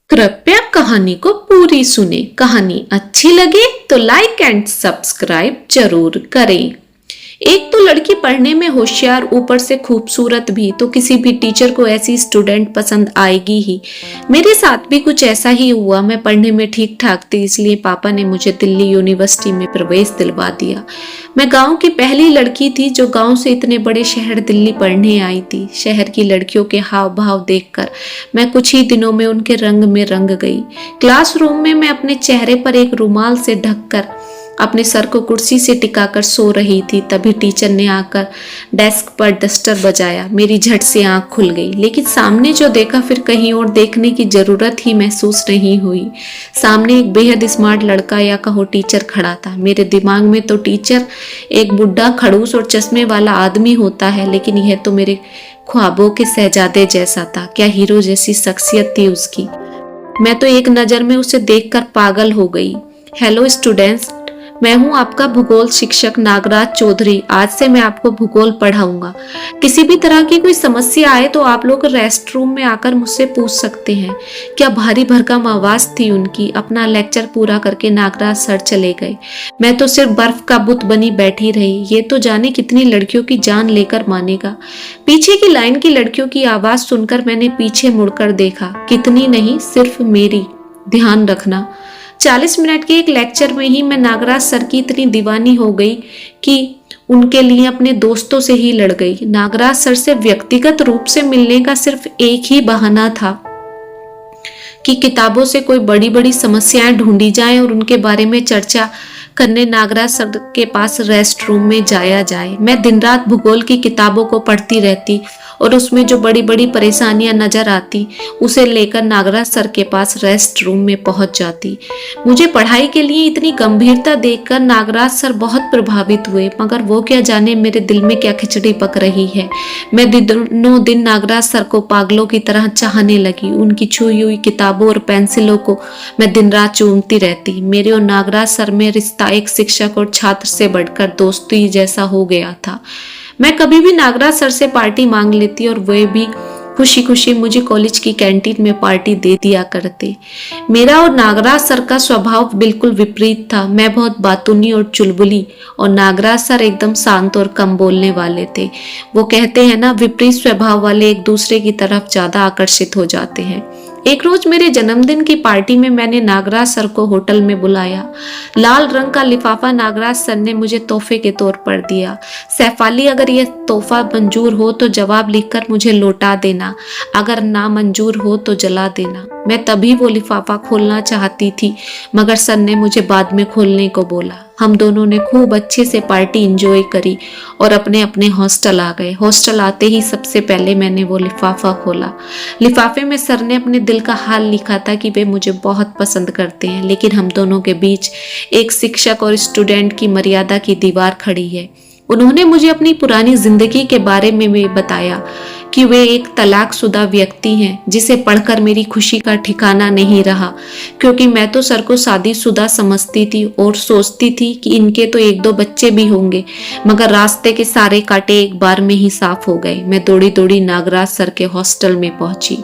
कृपया कहानी को पूरी सुने। कहानी अच्छी लगे तो लाइक एंड सब्सक्राइब जरूर करें। एक तो लड़की पढ़ने में होशियार, ऊपर से खूबसूरत भी, तो किसी भी टीचर को ऐसी स्टूडेंट पसंद आएगी ही। मेरे साथ भी कुछ ऐसा ही हुआ। मैं पढ़ने में ठीक ठाक थी, इसलिए पापा ने मुझे दिल्ली यूनिवर्सिटी में प्रवेश दिलवा दिया। मैं गांव की पहली लड़की थी जो गांव से इतने बड़े शहर दिल्ली पढ़ने आई थी। शहर की लड़कियों के हाव भाव देखकर मैं कुछ ही दिनों में उनके रंग में रंग गई। क्लासरूम में मैं अपने चेहरे पर एक रुमाल से ढककर अपने सर को कुर्सी से टिकाकर सो रही थी। तभी टीचर ने आकर डेस्क पर डस्टर बजाया। मेरी झट से आंख खुल गई, लेकिन सामने जो देखा फिर कहीं और देखने की जरूरत ही महसूस नहीं हुई। सामने एक बेहद स्मार्ट लड़का या कहो टीचर खड़ा था। मेरे दिमाग में तो टीचर एक बुढ़ा खड़ूस और चश्मे वाला आदमी होता है, लेकिन यह तो मेरे ख्वाबों के शहजादे जैसा था। क्या हीरो जैसी शख्सियत थी उसकी। मैं तो एक नजर में उसे देखकर पागल हो गई। हेलो स्टूडेंट्स, मैं हूं आपका भूगोल शिक्षक नागराज चौधरी। आज से मैं आपको भूगोल पढ़ाऊंगा। किसी भी तरह की कोई समस्या आए तो आप लोग रेस्ट रूम में आकर मुझसे पूछ सकते हैं। क्या भारी भरकम आवाज थी उनकी। अपना लेक्चर पूरा करके नागराज सर चले गए। मैं तो सिर्फ बर्फ का बुत बनी बैठी रही। ये तो जाने कितनी लड़कियों की जान लेकर मानेगा। पीछे की लाइन की लड़कियों की आवाज सुनकर मैंने पीछे मुड़कर देखा। कितनी नहीं, सिर्फ मेरी। ध्यान रखना, 40 मिनट के एक लेक्चर में ही मैं नागराज सर की इतनी दीवानी हो गई कि उनके लिए अपने दोस्तों से ही लड़ गई। नागराज सर से व्यक्तिगत रूप से मिलने का सिर्फ एक ही बहाना था कि किताबों से कोई बड़ी बड़ी समस्याएं ढूंढी जाएं और उनके बारे में चर्चा करने नागराज सर के पास रेस्ट रूम में जाया जाए। मैं दिन रात भूगोल की किताबों को पढ़ती रहती और उसमें जो बड़ी बड़ी परेशानियां नजर आती उसे लेकर नागराज सर के पास रेस्ट रूम में पहुंच जाती। मुझे पढ़ाई के लिए इतनी गंभीरता देखकर नागराज सर बहुत प्रभावित हुए, मगर वो क्या जाने मेरे दिल में क्या खिचड़ी पक रही है। मैं दिनों दिन नागराज सर को पागलों की तरह चाहने लगी। उनकी छुई हुई किताबों और पेंसिलों को मैं दिन रात चूमती रहती। मेरे और नागराज सर में रिश्ता एक शिक्षक और छात्र से बढ़कर दोस्ती जैसा हो गया था। मैं कभी भी नागराज सर से पार्टी मांग लेती और वे भी खुशी खुशी मुझे कॉलेज की कैंटीन में पार्टी दे दिया करते। मेरा और नागराज सर का स्वभाव बिल्कुल विपरीत था। मैं बहुत बातूनी और चुलबुली और नागराज सर एकदम शांत और कम बोलने वाले थे। वो कहते हैं ना, विपरीत स्वभाव वाले एक दूसरे की तरफ ज्यादा आकर्षित हो जाते हैं। एक रोज मेरे जन्मदिन की पार्टी में मैंने नागराज सर को होटल में बुलाया। लाल रंग का लिफाफा नागराज सर ने मुझे तोहफे के तौर पर दिया। सैफाली, अगर यह तोहफा मंजूर हो तो जवाब लिखकर मुझे लौटा देना, अगर ना मंजूर हो तो जला देना। मैं तभी वो लिफाफा खोलना चाहती थी, मगर सर ने मुझे बाद में खोलने को बोला। हम दोनों ने खूब अच्छे से पार्टी एंजॉय करी और अपने अपने हॉस्टल आ गए। हॉस्टल आते ही सबसे पहले मैंने वो लिफाफा खोला। लिफाफे में सर ने अपने दिल का हाल लिखा था कि वे मुझे बहुत पसंद करते हैं, लेकिन हम दोनों के बीच एक शिक्षक और स्टूडेंट की मर्यादा की दीवार खड़ी है। उन्होंने मुझे अपनी पुरानी जिंदगी के बारे में भी बताया कि वे एक तलाकशुदा व्यक्ति हैं, जिसे पढ़कर मेरी खुशी का ठिकाना नहीं रहा, क्योंकि मैं तो सर को शादीशुदा समझती थी और सोचती थी कि इनके तो एक दो बच्चे भी होंगे। मगर रास्ते के सारे कांटे एक बार में ही साफ हो गए। मैं दौड़ी दौड़ी नागराज सर के हॉस्टल में पहुंची।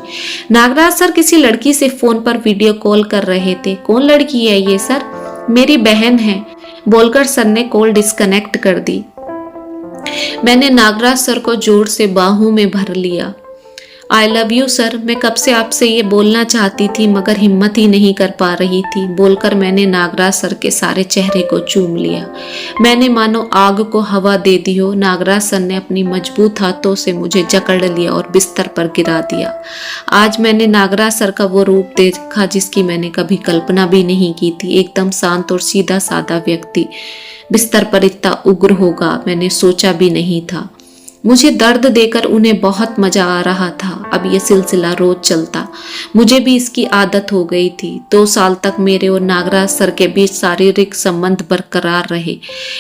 नागराज सर किसी लड़की से फोन पर वीडियो कॉल कर रहे थे। कौन लड़की है ये सर? मेरी बहन है, बोलकर सर ने कॉल डिस्कनेक्ट कर दी। मैंने नागराज सर को जोर से बाहों में भर लिया। आई लव यू सर, मैं कब से आपसे ये बोलना चाहती थी मगर हिम्मत ही नहीं कर पा रही थी, बोलकर मैंने नागराज सर के सारे चेहरे को चूम लिया। मैंने मानो आग को हवा दे दी हो। नागराज सर ने अपनी मजबूत हाथों से मुझे जकड़ लिया और बिस्तर पर गिरा दिया। आज मैंने नागराज सर का वो रूप देखा जिसकी मैंने कभी कल्पना भी नहीं की थी। एकदम शांत और सीधा साधा व्यक्ति बिस्तर पर इतना उग्र होगा मैंने सोचा भी नहीं था। मुझे दर्द देकर उन्हें बहुत मजा आ रहा था। अब यह सिलसिला रोज चलता। मुझे भी इसकी आदत हो गई थी। 2 साल तक मेरे और नागराज सर के बीच शारीरिक संबंध बरकरार रहे।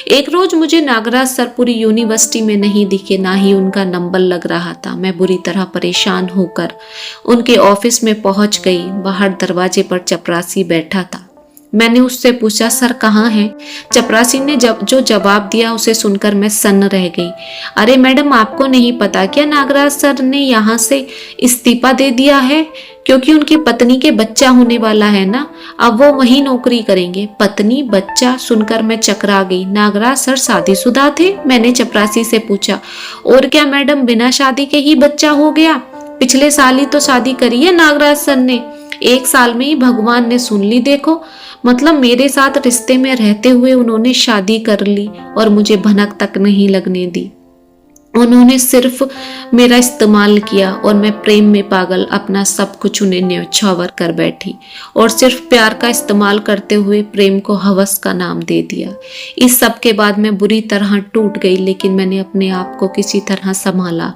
एक रोज मुझे नागराज सर पूरी यूनिवर्सिटी में नहीं दिखे, ना ही उनका नंबर लग रहा था। मैं बुरी तरह परेशान होकर उनके ऑफिस में पहुंच गई। बाहर दरवाजे पर चपरासी बैठा था। मैंने उससे पूछा, सर कहाँ हैं? चपरासी ने जो जवाब दिया उसे सुनकर मैं सन्न रह गई। अरे मैडम, आपको नहीं पता क्या नागराज सर ने यहाँ से इस्तीफा दे दिया है? क्योंकि उनकी पत्नी के बच्चा होने वाला है ना, अब वो वहीं नौकरी करेंगे। पत्नी बच्चा सुनकर मैं चकरा गई। नागराज सर शादीशुदा थे? मैंने चपरासी से पूछा। और क्या मैडम, बिना शादी के ही बच्चा हो गया? पिछले साल ही तो शादी करी है नागराज सर ने, 1 साल में ही भगवान ने सुन ली। देखो, मतलब मेरे साथ रिश्ते में रहते हुए उन्होंने शादी कर ली और मुझे भनक तक नहीं लगने दी। उन्होंने सिर्फ मेरा इस्तेमाल किया और मैं प्रेम में पागल अपना सब कुछ उन्हें न्यौछावर कर बैठी और सिर्फ प्यार का इस्तेमाल करते हुए प्रेम को हवस का नाम दे दिया। इस सब के बाद मैं बुरी तरह टूट गई, लेकिन मैंने अपने आप को किसी तरह संभाला।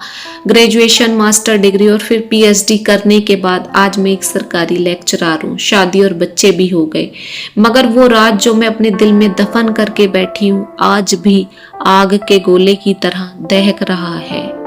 ग्रेजुएशन, मास्टर डिग्री और फिर पीएचडी करने के बाद आज मैं एक सरकारी लेक्चरर हूँ। शादी और बच्चे भी हो गए, मगर वो राज जो मैं अपने दिल में दफन करके बैठी हूँ आज भी आग के गोले की तरह दहक रहा है।